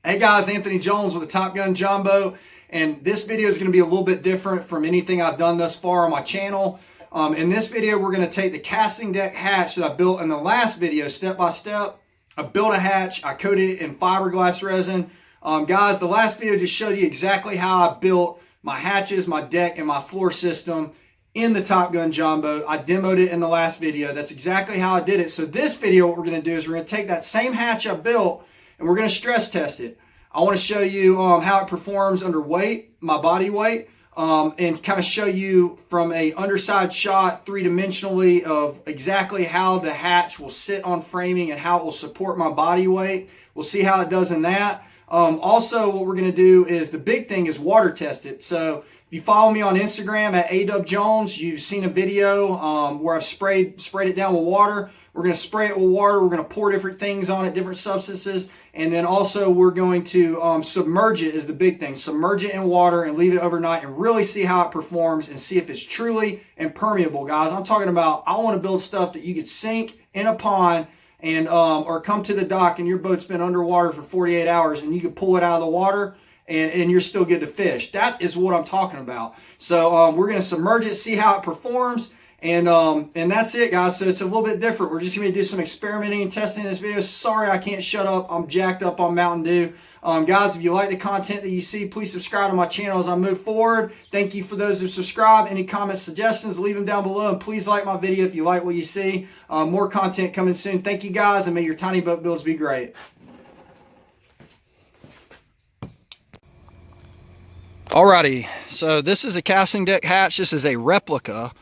Hey guys, Anthony Jones with the Top Gun Jumbo, and this video is going to be a little bit different from anything I've done thus far on my channel. In this video, we're going to take the casting deck hatch that I built in the last video step by step. I built a hatch, I coated it in fiberglass resin. Guys, the last video just showed you exactly how I built my hatches, my deck, and my floor system in the Top Gun Jumbo. I demoed it in the last video. That's exactly how I did it. So this video, what we're going to do is we're going to take that same hatch I built and we're going to stress test it. I want to show you how it performs under weight, my body weight, and kind of show you from a underside shot, three-dimensionally, of exactly how the hatch will sit on framing and how it will support my body weight. We'll see how it does in that. Also, what we're going to do is, the big thing is water test it. So if you follow me on Instagram at awjones, you've seen a video where I've sprayed it down with water. We're going to spray it with water. We're going to pour different things on it, different substances. And then also we're going to submerge it is the big thing. Submerge it in water and leave it overnight and really see how it performs and see if it's truly impermeable, guys. I'm talking about, I want to build stuff that you could sink in a pond and or come to the dock and your boat's been underwater for 48 hours and you can pull it out of the water and you're still good to fish. That is what I'm talking about. So we're going to submerge it, see how it performs. And that's it, guys. So it's a little bit different. We're just going to do some experimenting and testing in this video. Sorry I can't shut up. I'm jacked up on Mountain Dew. Guys, if you like the content that you see, please subscribe to my channel as I move forward. Thank you for those who subscribe. Any comments, suggestions, leave them down below. And please like my video if you like what you see. More content coming soon. Thank you, guys, and may your tiny boat builds be great. Alrighty, so this is a casting deck hatch. This is a replica.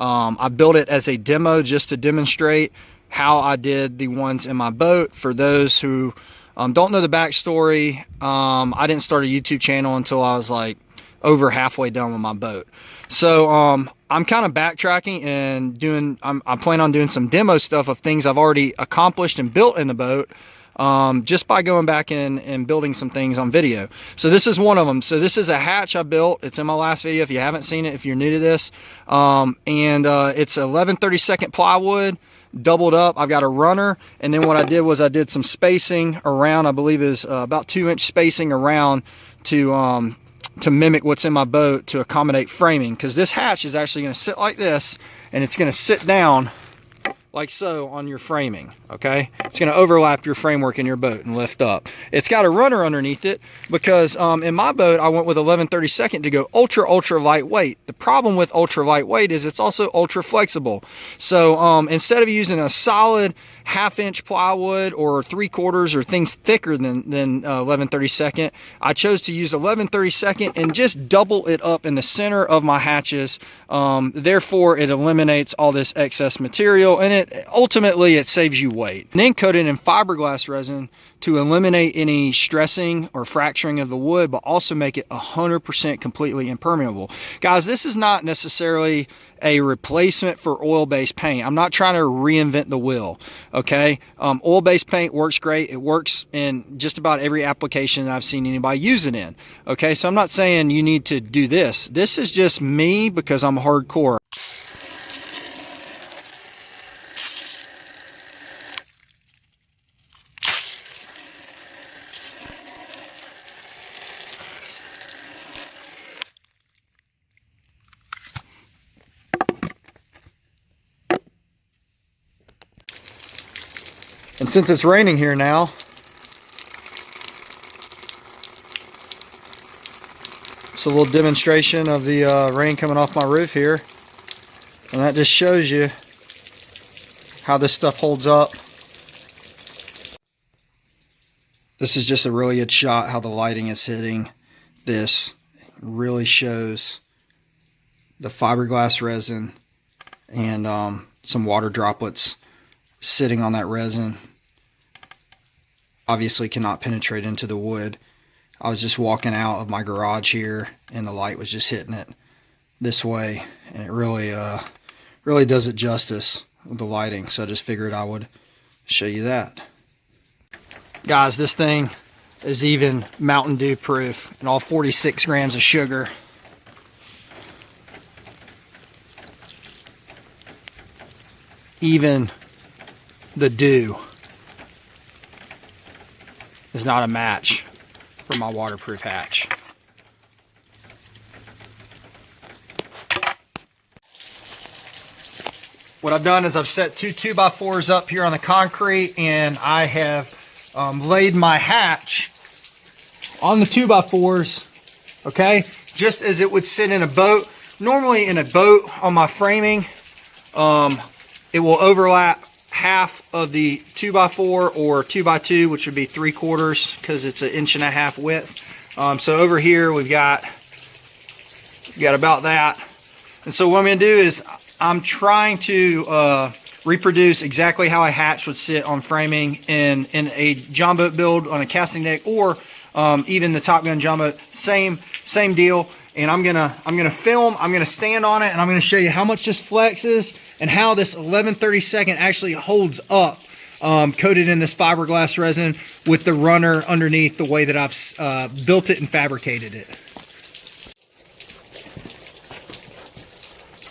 I built it as a demo just to demonstrate how I did the ones in my boat. For those who don't know the backstory, I didn't start a YouTube channel until I was like over halfway done with my boat. So I'm kind of backtracking and I plan on doing some demo stuff of things I've already accomplished and built in the boat. Just by going back and building some things on video. So this is one of them. So this is a hatch I built. It's in my last video if you haven't seen it, if you're new to this. It's 11/32 plywood, doubled up. I've got a runner, and then what I did was I did some spacing around, I believe is about 2-inch spacing around to mimic what's in my boat to accommodate framing, because this hatch is actually going to sit like this, and it's going to sit down like so on your framing. Okay, it's going to overlap your framework in your boat and lift up. It's got a runner underneath it because in my boat I went with 11/32 to go ultra lightweight. The problem with ultra lightweight is it's also ultra flexible. So instead of using a solid 1/2-inch plywood or 3/4 or things thicker than 11/32, I chose to use 11/32 and just double it up in the center of my hatches. Therefore it eliminates all this excess material, and it ultimately saves you weight. And then coat it in fiberglass resin to eliminate any stressing or fracturing of the wood, but also make it 100% completely impermeable. Guys, this is not necessarily a replacement for oil-based paint. I'm not trying to reinvent the wheel, okay? Oil-based paint works great. It works in just about every application that I've seen anybody use it in, okay? So I'm not saying you need to do this. This is just me because I'm hardcore. And since it's raining here now, it's a little demonstration of the rain coming off my roof here. And that just shows you how this stuff holds up. This is just a really good shot how the lighting is hitting this. It really shows the fiberglass resin and some water droplets sitting on that resin. Obviously cannot penetrate into the wood. I was just walking out of my garage here and the light was just hitting it this way, and it really does it justice with the lighting. So I just figured I would show you that. Guys, this thing is even Mountain Dew proof, and all 46 grams of sugar. Even the dew is not a match for my waterproof hatch. What I've done is I've set two 2x4s up here on the concrete, and I have laid my hatch on the 2x4s, okay, just as it would sit in a boat. Normally in a boat on my framing, it will overlap half of the 2x4 or 2x2, which would be 3/4 because it's an 1.5 inch width. So over here we've got about that. And so what I'm going to do is I'm trying to reproduce exactly how a hatch would sit on framing in a John boat build on a casting deck, or even the Top Gun John boat. Same deal. And I'm gonna film, I'm gonna stand on it, and I'm gonna show you how much this flexes and how this 11/32 actually holds up, coated in this fiberglass resin with the runner underneath, the way that I've built it and fabricated it.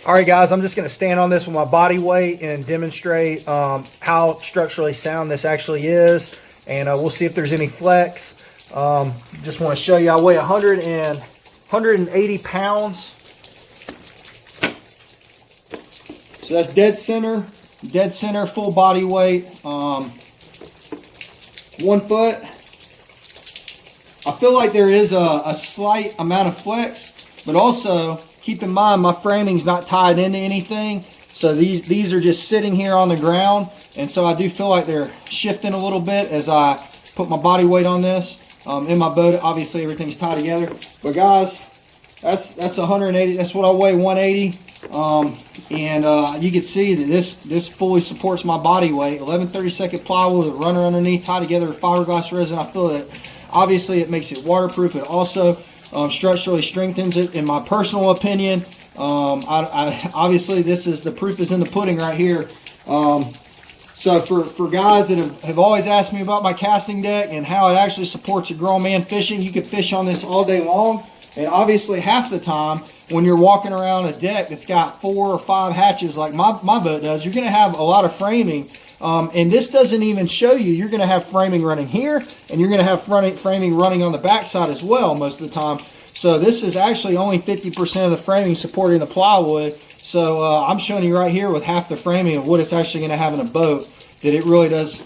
All right, guys, I'm just gonna stand on this with my body weight and demonstrate how structurally sound this actually is, and we'll see if there's any flex. Just wanna show you, I weigh 180 pounds. So that's dead center, full body weight. 1 foot. I feel like there is a slight amount of flex, but also keep in mind my framing's not tied into anything. So these are just sitting here on the ground. And so I do feel like they're shifting a little bit as I put my body weight on this. In my boat, obviously everything's tied together. But guys, that's 180. That's what I weigh, 180. You can see that this fully supports my body weight. 11/32 plywood with a runner underneath, tied together with fiberglass resin. I feel that obviously it makes it waterproof. It also structurally strengthens it, in my personal opinion. Obviously this is the proof is in the pudding right here. So for guys that have always asked me about my casting deck and how it actually supports a grown man fishing, you could fish on this all day long. And obviously half the time when you're walking around a deck that's got 4 or 5 hatches like my boat does, you're going to have a lot of framing. And this doesn't even show you, you're going to have framing running here, and you're going to have framing running on the backside as well most of the time. So this is actually only 50% of the framing supporting the plywood. So I'm showing you right here with half the framing of what it's actually going to have in a boat, that it really does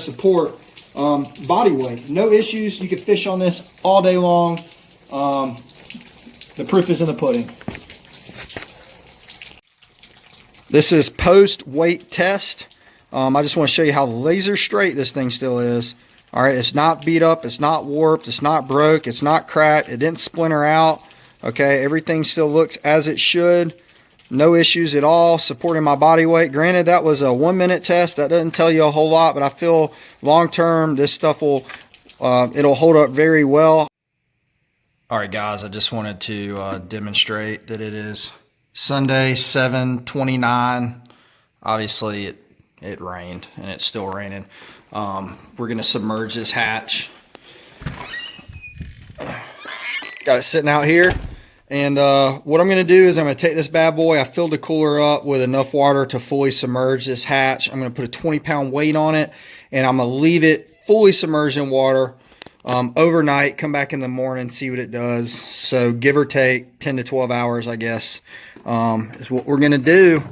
support body weight. No issues. You can fish on this all day long. The proof is in the pudding. This is post weight test. I just want to show you how laser straight this thing still is. All right, it's not beat up, it's not warped, it's not broke, it's not cracked, it didn't splinter out. Okay, everything still looks as it should. No issues at all, supporting my body weight. Granted, that was a 1-minute test. That doesn't tell you a whole lot, but I feel long term this stuff will it'll hold up very well. All right, guys, I just wanted to demonstrate that it is Sunday, 7/29. Obviously, it rained, and it's still raining. We're going to submerge this hatch. Got it sitting out here. And what I'm going to do is I'm going to take this bad boy. I filled the cooler up with enough water to fully submerge this hatch. I'm going to put a 20-pound weight on it, and I'm going to leave it fully submerged in water overnight. Come back in the morning, see what it does. So give or take 10 to 12 hours, I guess, is what we're going to do.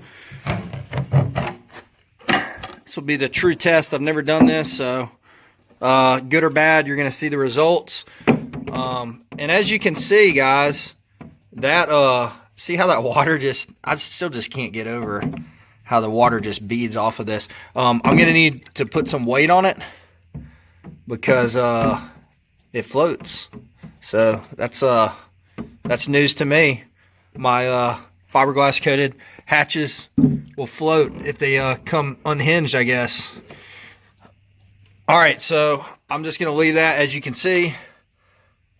This will be the true test. I've never done this, so good or bad, you're going to see the results. And as you can see, guys, that see how that water just, I still just can't get over how the water just beads off of this. I'm going to need to put some weight on it because it floats. So that's news to me. My fiberglass coated hatches will float if they come unhinged, I guess. All right, so I'm just going to leave that, as you can see,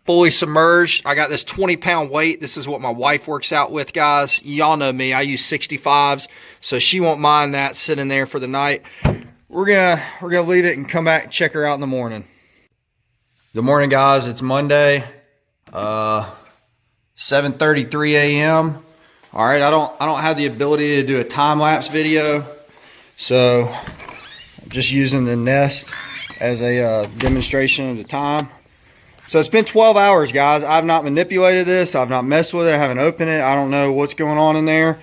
fully submerged. I got this 20-pound weight. This is what my wife works out with, guys. Y'all know me. I use 65s, so she won't mind that sitting there for the night. we're gonna leave it and come back and check her out in the morning. Good morning, guys. It's Monday, 7:33 a.m. All right, I don't have the ability to do a time-lapse video, so I'm just using the Nest as a demonstration of the time. So it's been 12 hours, guys. I've not manipulated this. I've not messed with it. I haven't opened it. I don't know what's going on in there.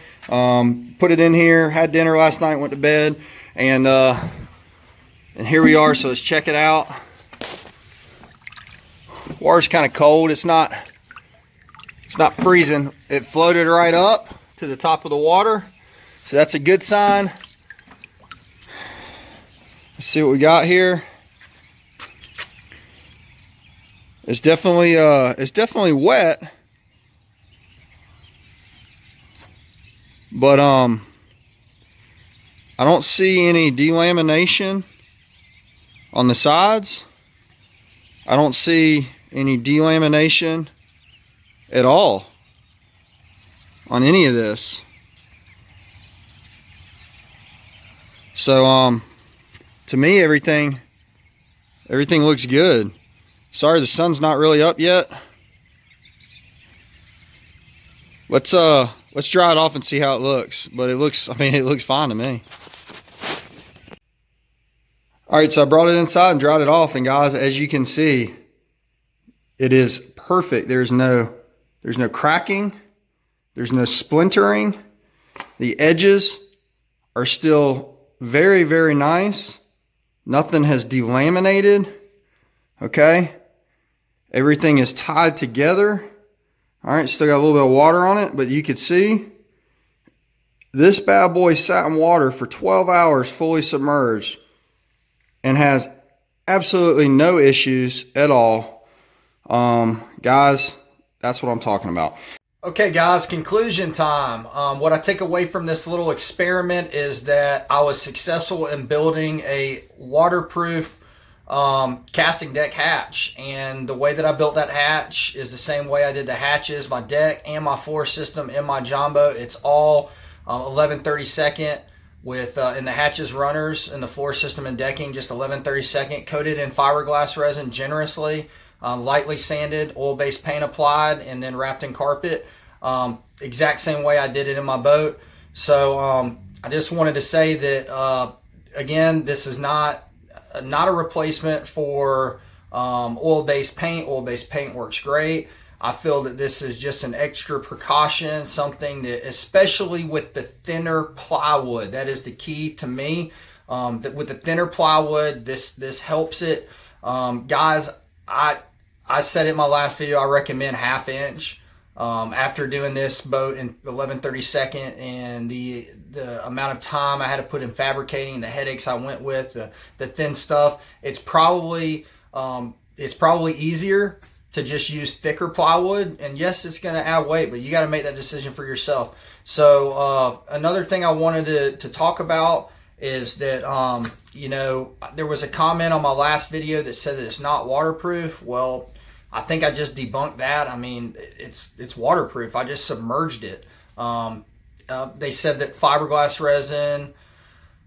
Put it in here, had dinner last night, went to bed, and here we are. So let's check it out. Water's kind of cold. It's not freezing. It floated right up to the top of the water, so that's a good sign. Let's see what we got here. It's definitely wet, but I don't see any delamination on the sides. I don't see any delamination at all on any of this. So to me, everything looks good. Sorry, the sun's not really up yet. Let's dry it off and see how it looks. But it looks fine to me. All right, so I brought it inside and dried it off, and guys, as you can see, it is perfect. There's no cracking, there's no splintering. The edges are still very, very nice. Nothing has delaminated. Okay, everything is tied together. All right, still got a little bit of water on it, but you could see this bad boy sat in water for 12 hours fully submerged and has absolutely no issues at all. Guys, that's what I'm talking about. Okay, guys, conclusion time. What I take away from this little experiment is that I was successful in building a waterproof casting deck hatch, and the way that I built that hatch is the same way I did the hatches, my deck, and my floor system in my John boat. It's all 11/32 with in the hatches runners and the floor system and decking just 11/32 coated in fiberglass resin generously, lightly sanded, oil-based paint applied, and then wrapped in carpet. Exact same way I did it in my boat. So I just wanted to say that again, this is not a replacement for oil-based paint. Oil-based paint works great. I feel that this is just an extra precaution, something that, especially with the thinner plywood, that is the key to me. That with the thinner plywood, this helps it. Guys, I said it in my last video, I recommend 1/2 inch. After doing this boat in 11/32 and the amount of time I had to put in fabricating, the headaches I went with, the thin stuff, it's probably easier to just use thicker plywood. And yes, it's going to add weight, but you got to make that decision for yourself. So another thing I wanted to talk about is that you know, there was a comment on my last video that said that it's not waterproof. Well, I think I just debunked that. I mean, it's waterproof. I just submerged it. They said that fiberglass resin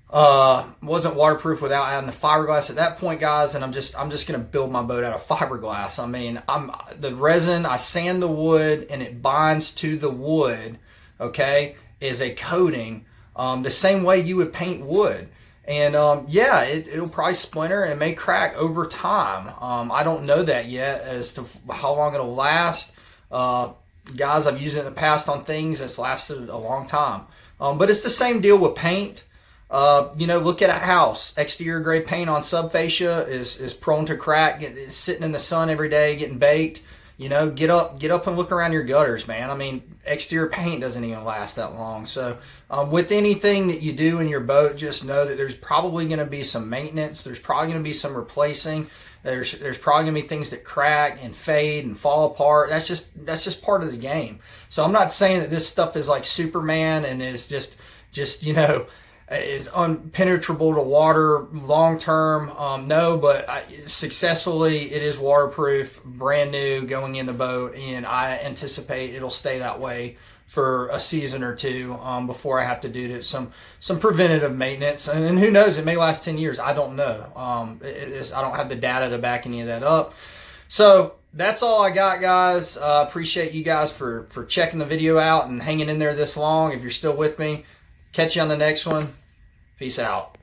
wasn't waterproof without adding the fiberglass at that point, guys. And I'm just gonna build my boat out of fiberglass. I mean, the resin, I sand the wood and it binds to the wood. Okay, is a coating the same way you would paint wood. And yeah, it'll probably splinter and may crack over time. I don't know that yet as to how long it'll last. Guys, I've used it in the past on things that's lasted a long time. But it's the same deal with paint. You know, look at a house. Exterior grade paint on subfascia is prone to crack. It's sitting in the sun every day getting baked. You know, get up and look around your gutters, man. I mean, exterior paint doesn't even last that long. So with anything that you do in your boat, just know that there's probably going to be some maintenance. There's probably going to be some replacing. There's probably going to be things that crack and fade and fall apart. That's just part of the game. So I'm not saying that this stuff is like Superman and is just you know, is unpenetrable to water long term. No, but successfully it is waterproof, brand new, going in the boat, and I anticipate it'll stay that way for a season or two before I have to do some preventative maintenance. And who knows, it may last 10 years. I don't know. I don't have the data to back any of that up. So that's all I got, guys. Appreciate you guys for checking the video out and hanging in there this long. If you're still with me, catch you on the next one. Peace out.